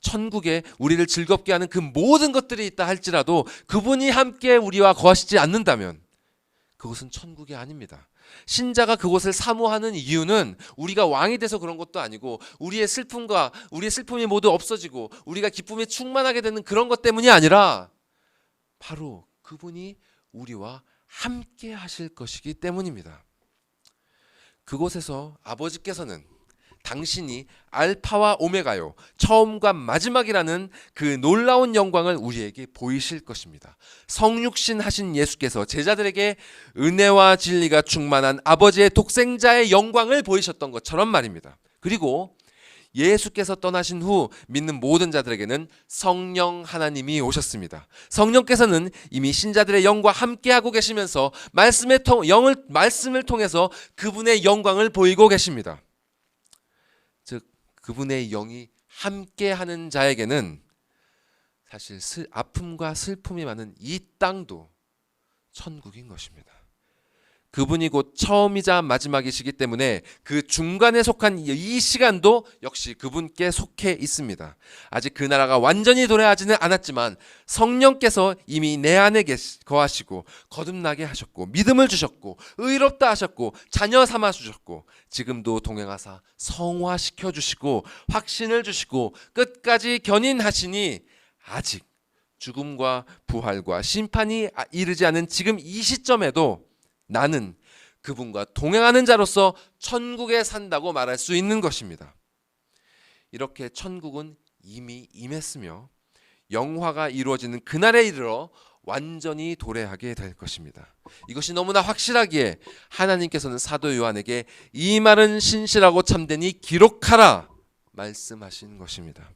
천국에 우리를 즐겁게 하는 그 모든 것들이 있다 할지라도 그분이 함께 우리와 거하시지 않는다면 그곳은 천국이 아닙니다. 신자가 그곳을 사모하는 이유는 우리가 왕이 돼서 그런 것도 아니고 우리의 슬픔이 모두 없어지고 우리가 기쁨에 충만하게 되는 그런 것 때문이 아니라 바로 그분이 우리와 함께 하실 것이기 때문입니다. 그곳에서 아버지께서는 당신이 알파와 오메가요, 처음과 마지막이라는 그 놀라운 영광을 우리에게 보이실 것입니다. 성육신 하신 예수께서 제자들에게 은혜와 진리가 충만한 아버지의 독생자의 영광을 보이셨던 것처럼 말입니다. 그리고 예수께서 떠나신 후 믿는 모든 자들에게는 성령 하나님이 오셨습니다. 성령께서는 이미 신자들의 영과 함께하고 계시면서 말씀을 통해서 그분의 영광을 보이고 계십니다. 즉 그분의 영이 함께하는 자에게는 사실 아픔과 슬픔이 많은 이 땅도 천국인 것입니다. 그분이 곧 처음이자 마지막이시기 때문에 그 중간에 속한 이 시간도 역시 그분께 속해 있습니다. 아직 그 나라가 완전히 도래하지는 않았지만 성령께서 이미 내 안에 거하시고 거듭나게 하셨고 믿음을 주셨고 의롭다 하셨고 자녀 삼아 주셨고 지금도 동행하사 성화시켜 주시고 확신을 주시고 끝까지 견인하시니 아직 죽음과 부활과 심판이 이르지 않은 지금 이 시점에도 나는 그분과 동행하는 자로서 천국에 산다고 말할 수 있는 것입니다. 이렇게 천국은 이미 임했으며 영화가 이루어지는 그날에 이르러 완전히 도래하게 될 것입니다. 이것이 너무나 확실하기에 하나님께서는 사도 요한에게 이 말은 신실하고 참되니 기록하라 말씀하신 것입니다.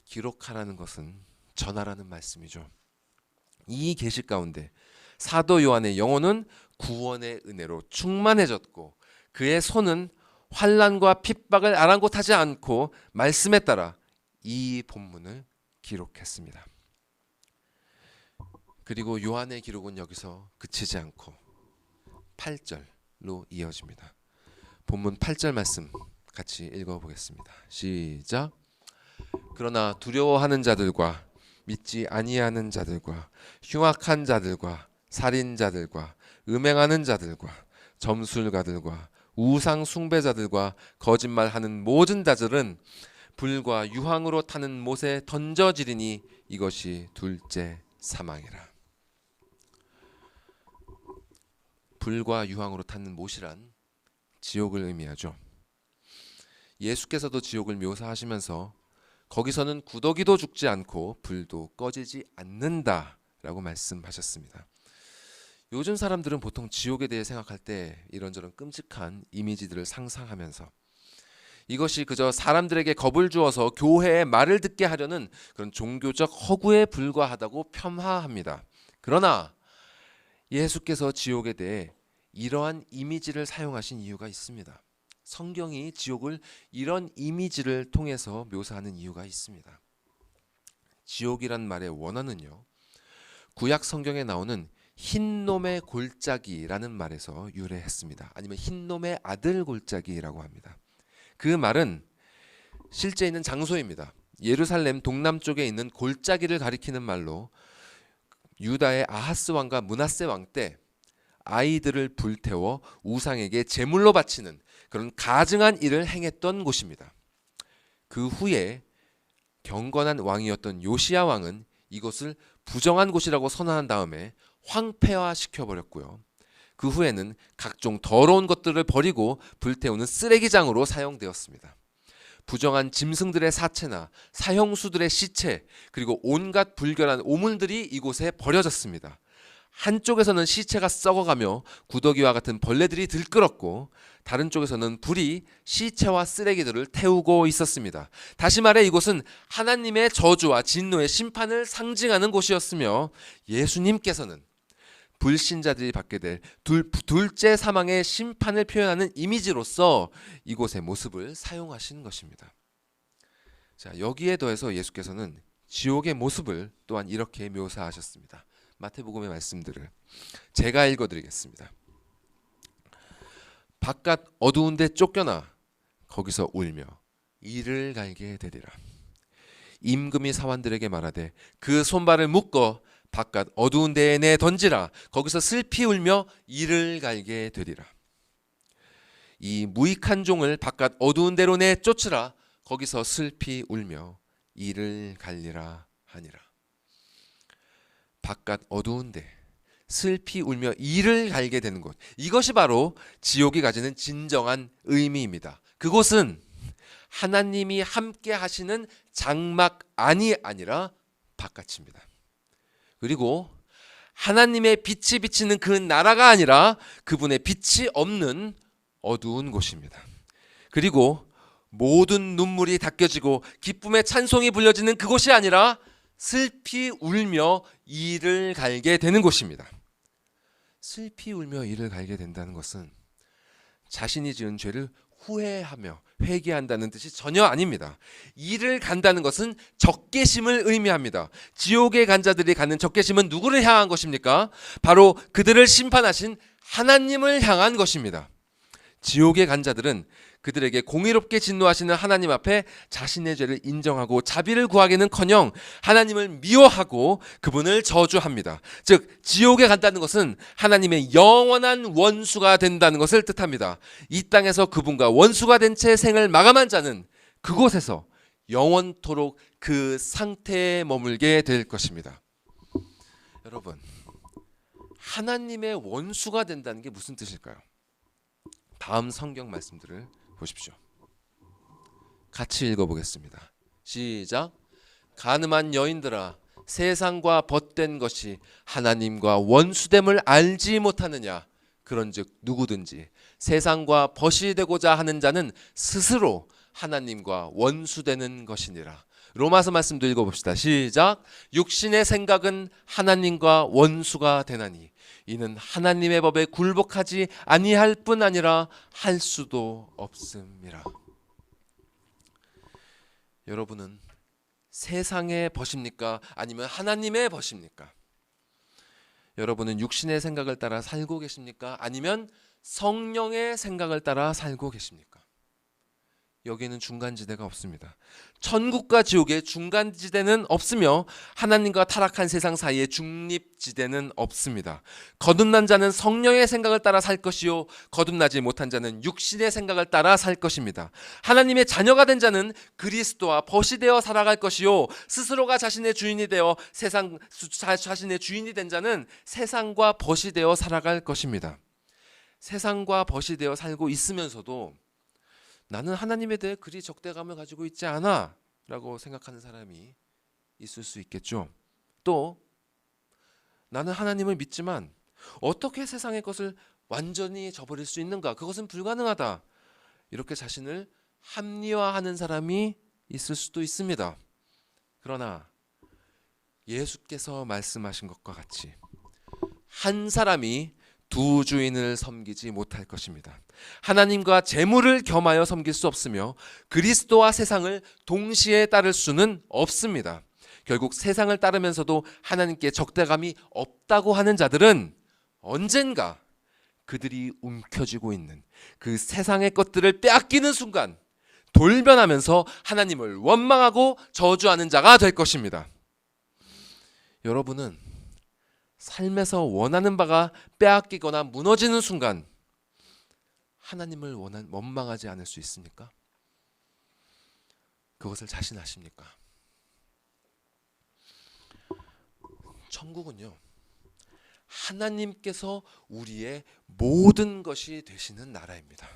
기록하라는 것은 전하라는 말씀이죠. 이 계시 가운데 사도 요한의 영혼은 구원의 은혜로 충만해졌고 그의 손은 환난과 핍박을 아랑곳하지 않고 말씀에 따라 이 본문을 기록했습니다. 그리고 요한의 기록은 여기서 그치지 않고 8절로 이어집니다. 본문 8절 말씀 같이 읽어보겠습니다. 시작. 그러나 두려워하는 자들과 믿지 아니하는 자들과 흉악한 자들과 살인자들과 음행하는 자들과 점술가들과 우상 숭배자들과 거짓말하는 모든 자들은 불과 유황으로 타는 못에 던져지리니 이것이 둘째 사망이라. 불과 유황으로 타는 못이란 지옥을 의미하죠. 예수께서도 지옥을 묘사하시면서 거기서는 구더기도 죽지 않고 불도 꺼지지 않는다라고 말씀하셨습니다. 요즘 사람들은 보통 지옥에 대해 생각할 때 이런저런 끔찍한 이미지들을 상상하면서 이것이 그저 사람들에게 겁을 주어서 교회의 말을 듣게 하려는 그런 종교적 허구에 불과하다고 폄하합니다. 그러나 예수께서 지옥에 대해 이러한 이미지를 사용하신 이유가 있습니다. 성경이 지옥을 이런 이미지를 통해서 묘사하는 이유가 있습니다. 지옥이란 말의 원어는요, 구약 성경에 나오는 흰놈의 골짜기라는 말에서 유래했습니다. 아니면 흰놈의 아들 골짜기라고 합니다. 그 말은 실제 있는 장소입니다. 예루살렘 동남쪽에 있는 골짜기를 가리키는 말로 유다의 아하스 왕과 므낫세 왕 때 아이들을 불태워 우상에게 제물로 바치는 그런 가증한 일을 행했던 곳입니다. 그 후에 경건한 왕이었던 요시야 왕은 이것을 부정한 곳이라고 선언한 다음에 황폐화시켜버렸고요. 그 후에는 각종 더러운 것들을 버리고 불태우는 쓰레기장으로 사용되었습니다. 부정한 짐승들의 사체나 사형수들의 시체, 그리고 온갖 불결한 오물들이 이곳에 버려졌습니다. 한쪽에서는 시체가 썩어가며 구더기와 같은 벌레들이 들끓었고 다른 쪽에서는 불이 시체와 쓰레기들을 태우고 있었습니다. 다시 말해 이곳은 하나님의 저주와 진노의 심판을 상징하는 곳이었으며 예수님께서는 불신자들이 받게 될 둘째 사망의 심판을 표현하는 이미지로서 이곳의 모습을 사용하신 것입니다. 자, 여기에 더해서 예수께서는 지옥의 모습을 또한 이렇게 묘사하셨습니다. 마태복음의 말씀들을 제가 읽어드리겠습니다. 바깥 어두운 데 쫓겨나 거기서 울며 이를 갈게 되리라. 임금이 사환들에게 말하되 그 손발을 묶어 바깥 어두운 데에 내 던지라. 거기서 슬피 울며 이를 갈게 되리라. 이 무익한 종을 바깥 어두운 데로 내 쫓으라. 거기서 슬피 울며 이를 갈리라 하니라. 바깥 어두운데 슬피 울며 이를 갈게 되는 곳, 이것이 바로 지옥이 가지는 진정한 의미입니다. 그곳은 하나님이 함께 하시는 장막 안이 아니라 바깥입니다. 그리고 하나님의 빛이 비치는 그 나라가 아니라 그분의 빛이 없는 어두운 곳입니다. 그리고 모든 눈물이 닦여지고 기쁨의 찬송이 불려지는 그곳이 아니라 슬피 울며 이를 갈게 되는 곳입니다. 슬피 울며 이를 갈게 된다는 것은 자신이 지은 죄를 후회하며 회개한다는 뜻이 전혀 아닙니다. 이를 간다는 것은 적개심을 의미합니다. 지옥에 간 자들이 가는 적개심은 누구를 향한 것입니까? 바로 그들을 심판하신 하나님을 향한 것입니다. 지옥에 간 자들은 그들에게 공의롭게 진노하시는 하나님 앞에 자신의 죄를 인정하고 자비를 구하기는커녕 하나님을 미워하고 그분을 저주합니다. 즉 지옥에 간다는 것은 하나님의 영원한 원수가 된다는 것을 뜻합니다. 이 땅에서 그분과 원수가 된 채 생을 마감한 자는 그곳에서 영원토록 그 상태에 머물게 될 것입니다. 여러분, 하나님의 원수가 된다는 게 무슨 뜻일까요? 다음 성경 말씀들을 보십시오. 같이 읽어보겠습니다. 시작. 가늠한 여인들아, 세상과 벗된 것이 하나님과 원수됨을 알지 못하느냐? 그런즉 누구든지 세상과 벗이 되고자 하는 자는 스스로 하나님과 원수되는 것이니라. 로마서 말씀도 읽어봅시다. 시작. 육신의 생각은 하나님과 원수가 되나니 이는 하나님의 법에 굴복하지 아니할 뿐 아니라 할 수도 없음이라. 여러분은 세상의 벗입니까? 아니면 하나님의 벗입니까? 여러분은 육신의 생각을 따라 살고 계십니까? 아니면 성령의 생각을 따라 살고 계십니까? 여기에는 중간지대가 없습니다. 천국과 지옥의 중간지대는 없으며 하나님과 타락한 세상 사이에 중립지대는 없습니다. 거듭난 자는 성령의 생각을 따라 살 것이요 거듭나지 못한 자는 육신의 생각을 따라 살 것입니다. 하나님의 자녀가 된 자는 그리스도와 벗이 되어 살아갈 것이요 스스로가 자신의 주인이 되어 자신의 주인이 된 자는 세상과 벗이 되어 살아갈 것입니다. 세상과 벗이 되어 살고 있으면서도 나는 하나님에 대해 그리 적대감을 가지고 있지 않아 라고 생각하는 사람이 있을 수 있겠죠. 또 나는 하나님을 믿지만 어떻게 세상의 것을 완전히 저버릴 수 있는가? 그것은 불가능하다. 이렇게 자신을 합리화하는 사람이 있을 수도 있습니다. 그러나 예수께서 말씀하신 것과 같이 한 사람이 두 주인을 섬기지 못할 것입니다. 하나님과 재물을 겸하여 섬길 수 없으며 그리스도와 세상을 동시에 따를 수는 없습니다. 결국 세상을 따르면서도 하나님께 적대감이 없다고 하는 자들은 언젠가 그들이 움켜쥐고 있는 그 세상의 것들을 빼앗기는 순간 돌변하면서 하나님을 원망하고 저주하는 자가 될 것입니다. 여러분은 삶에서 원하는 바가 빼앗기거나 무너지는 순간 하나님을 원망하지 않을 수 있습니까? 그것을 자신하십니까? 천국은요, 하나님께서 우리의 모든 것이 되시는 나라입니다.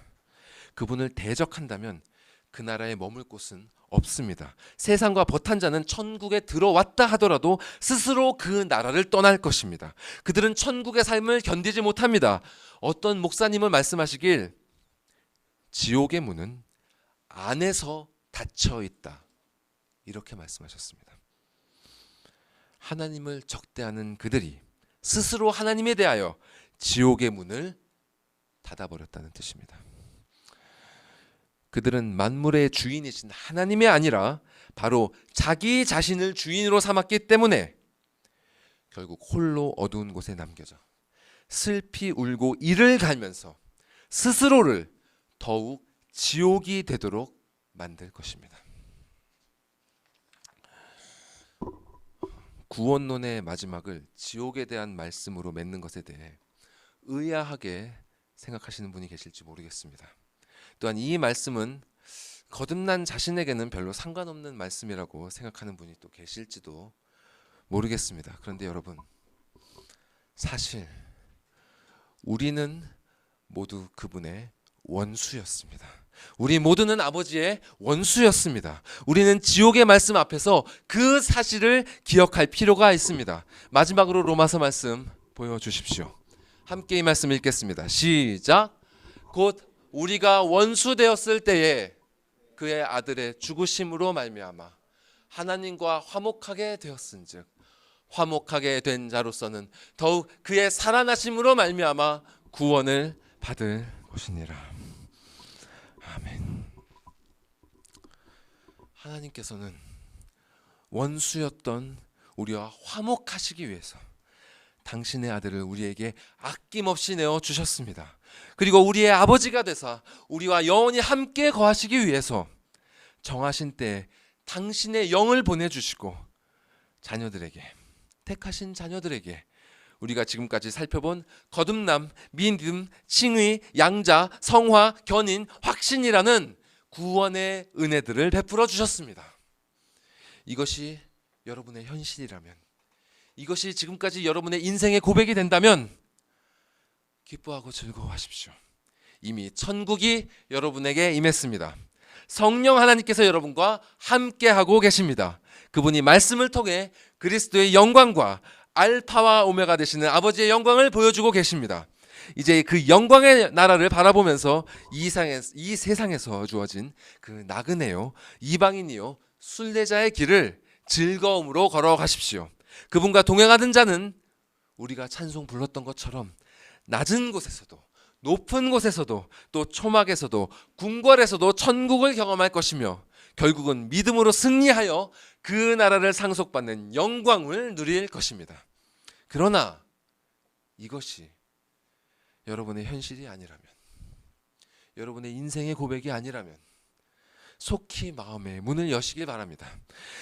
그분을 대적한다면 그 나라에 머물 곳은 없습니다. 세상과 벗한 자는 천국에 들어왔다 하더라도 스스로 그 나라를 떠날 것입니다. 그들은 천국의 삶을 견디지 못합니다. 어떤 목사님은 말씀하시길 지옥의 문은 안에서 닫혀 있다. 이렇게 말씀하셨습니다. 하나님을 적대하는 그들이 스스로 하나님에 대하여 지옥의 문을 닫아버렸다는 뜻입니다. 그들은 만물의 주인이신 하나님이 아니라 바로 자기 자신을 주인으로 삼았기 때문에 결국 홀로 어두운 곳에 남겨져 슬피 울고 이를 갈면서 스스로를 더욱 지옥이 되도록 만들 것입니다. 구원론의 마지막을 지옥에 대한 말씀으로 맺는 것에 대해 의아하게 생각하시는 분이 계실지 모르겠습니다. 또한 이 말씀은 거듭난 자신에게는 별로 상관없는 말씀이라고 생각하는 분이 또 계실지도 모르겠습니다. 그런데 여러분, 사실 우리는 모두 그분의 원수였습니다. 우리 모두는 아버지의 원수였습니다. 우리는 지옥의 말씀 앞에서 그 사실을 기억할 필요가 있습니다. 마지막으로 로마서 말씀 보여주십시오. 함께 이 말씀 읽겠습니다. 시작. 곧 우리가 원수 되었을 때에 그의 아들의 죽으심으로 말미암아 하나님과 화목하게 되었은즉 화목하게 된 자로서는 더욱 그의 살아나심으로 말미암아 구원을 받을 것이니라. 아멘. 하나님께서는 원수였던 우리와 화목하시기 위해서 당신의 아들을 우리에게 아낌없이 내어 주셨습니다. 그리고 우리의 아버지가 되사 우리와 영원히 함께 거하시기 위해서 정하신 때에 당신의 영을 보내주시고 자녀들에게, 택하신 자녀들에게 우리가 지금까지 살펴본 거듭남, 믿음, 칭의, 양자, 성화, 견인, 확신이라는 구원의 은혜들을 베풀어 주셨습니다. 이것이 여러분의 현실이라면, 이것이 지금까지 여러분의 인생의 고백이 된다면 기뻐하고 즐거워하십시오. 이미 천국이 여러분에게 임했습니다. 성령 하나님께서 여러분과 함께하고 계십니다. 그분이 말씀을 통해 그리스도의 영광과 알파와 오메가 되시는 아버지의 영광을 보여주고 계십니다. 이제 그 영광의 나라를 바라보면서 이 세상에서 주어진 그 나그네요, 이방인이요, 순례자의 길을 즐거움으로 걸어가십시오. 그분과 동행하는 자는 우리가 찬송 불렀던 것처럼 낮은 곳에서도 높은 곳에서도 또 초막에서도 궁궐에서도 천국을 경험할 것이며 결국은 믿음으로 승리하여 그 나라를 상속받는 영광을 누릴 것입니다. 그러나 이것이 여러분의 현실이 아니라면, 여러분의 인생의 고백이 아니라면 속히 마음의 문을 여시길 바랍니다.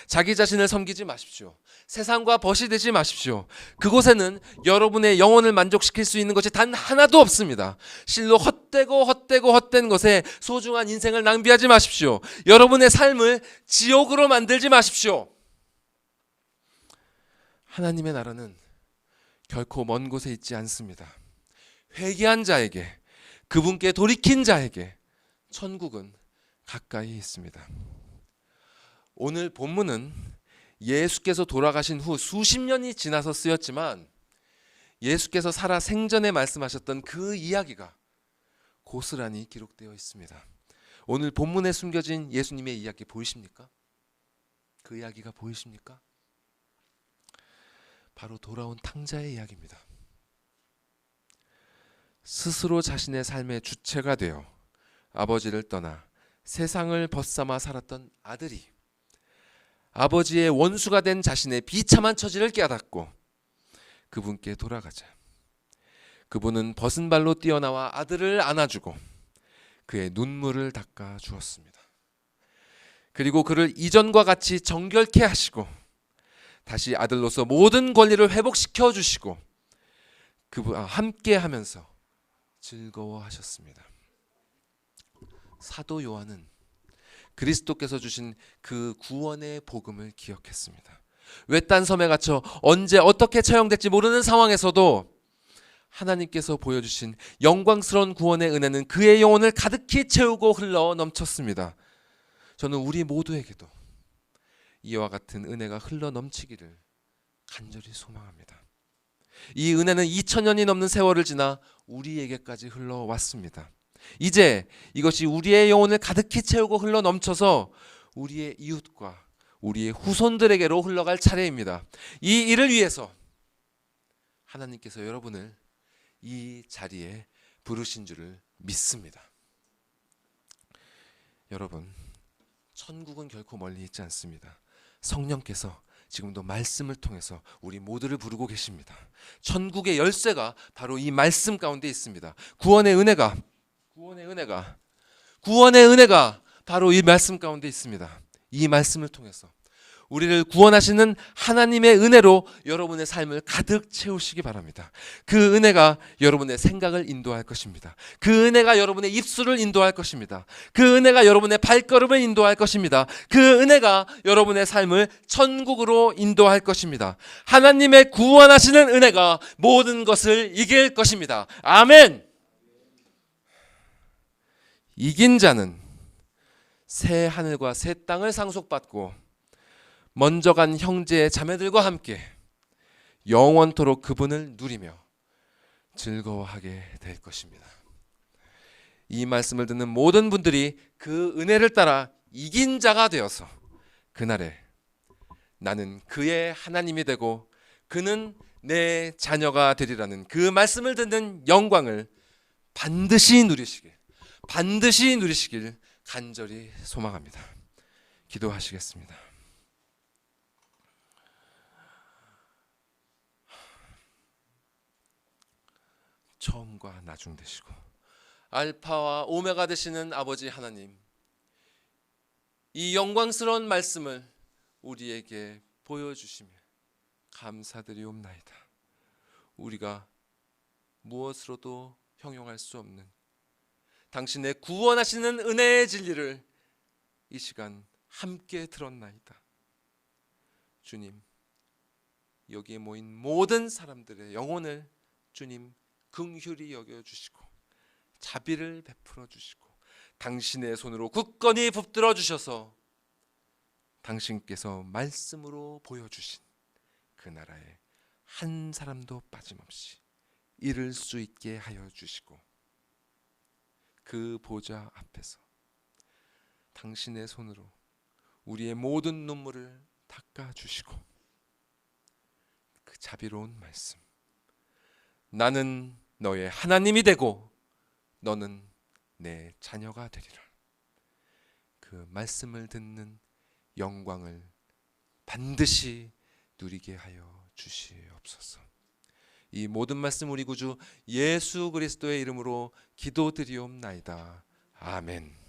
자기 자신을 섬기지 마십시오. 세상과 벗이 되지 마십시오. 그곳에는 여러분의 영혼을 만족시킬 수 있는 것이 단 하나도 없습니다. 실로 헛된 것에 소중한 인생을 낭비하지 마십시오. 여러분의 삶을 지옥으로 만들지 마십시오. 하나님의 나라는 결코 먼 곳에 있지 않습니다. 회개한 자에게, 그분께 돌이킨 자에게 천국은 가까이 있습니다. 오늘 본문은 예수께서 돌아가신 후 수십 년이 지나서 쓰였지만 예수께서 살아 생전에 말씀하셨던 그 이야기가 고스란히 기록되어 있습니다. 오늘 본문에 숨겨진 예수님의 이야기 보이십니까? 그 이야기가 보이십니까? 바로 돌아온 탕자의 이야기입니다. 스스로 자신의 삶의 주체가 되어 아버지를 떠나 세상을 벗삼아 살았던 아들이 아버지의 원수가 된 자신의 비참한 처지를 깨닫고 그분께 돌아가자 그분은 벗은 발로 뛰어나와 아들을 안아주고 그의 눈물을 닦아 주었습니다. 그리고 그를 이전과 같이 정결케 하시고 다시 아들로서 모든 권리를 회복시켜 주시고 그분과 함께 하면서 즐거워하셨습니다. 사도 요한은 그리스도께서 주신 그 구원의 복음을 기억했습니다. 외딴 섬에 갇혀 언제 어떻게 처형될지 모르는 상황에서도 하나님께서 보여주신 영광스러운 구원의 은혜는 그의 영혼을 가득히 채우고 흘러 넘쳤습니다. 저는 우리 모두에게도 이와 같은 은혜가 흘러 넘치기를 간절히 소망합니다. 이 은혜는 2000년이 넘는 세월을 지나 우리에게까지 흘러왔습니다. 이제 이것이 우리의 영혼을 가득히 채우고 흘러 넘쳐서 우리의 이웃과 우리의 후손들에게로 흘러갈 차례입니다. 이 일을 위해서 하나님께서 여러분을 이 자리에 부르신 줄을 믿습니다. 여러분, 천국은 결코 멀리 있지 않습니다. 성령께서 지금도 말씀을 통해서 우리 모두를 부르고 계십니다. 천국의 열쇠가 바로 이 말씀 가운데 있습니다. 구원의 은혜가 바로 이 말씀 가운데 있습니다. 이 말씀을 통해서 우리를 구원하시는 하나님의 은혜로 여러분의 삶을 가득 채우시기 바랍니다. 그 은혜가 여러분의 생각을 인도할 것입니다. 그 은혜가 여러분의 입술을 인도할 것입니다. 그 은혜가 여러분의 발걸음을 인도할 것입니다. 그 은혜가 여러분의 삶을 천국으로 인도할 것입니다. 하나님의 구원하시는 은혜가 모든 것을 이길 것입니다. 아멘. 이긴 자는 새 하늘과 새 땅을 상속받고 먼저 간 형제 자매들과 함께 영원토록 그분을 누리며 즐거워하게 될 것입니다. 이 말씀을 듣는 모든 분들이 그 은혜를 따라 이긴 자가 되어서 그날에 나는 그의 하나님이 되고 그는 내 자녀가 되리라는 그 말씀을 듣는 영광을 반드시 누리시길 간절히 소망합니다. 기도하시겠습니다. 처음과 나중 되시고 알파와 오메가 되시는 아버지 하나님, 이 영광스러운 말씀을 우리에게 보여주시며 감사드리옵나이다. 우리가 무엇으로도 형용할 수 없는 당신의 구원하시는 은혜의 진리를 이 시간 함께 들었나이다. 주님, 여기에 모인 모든 사람들의 영혼을 주님 긍휼히 여겨주시고 자비를 베풀어 주시고 당신의 손으로 굳건히 붙들어 주셔서 당신께서 말씀으로 보여주신 그 나라에 한 사람도 빠짐없이 이룰 수 있게 하여 주시고 그 보좌 앞에서 당신의 손으로 우리의 모든 눈물을 닦아 주시고 그 자비로운 말씀, 나는 너의 하나님이 되고 너는 내 자녀가 되리라, 그 말씀을 듣는 영광을 반드시 누리게 하여 주시옵소서. 이 모든 말씀 우리 구주 예수 그리스도의 이름으로 기도드리옵나이다. 아멘.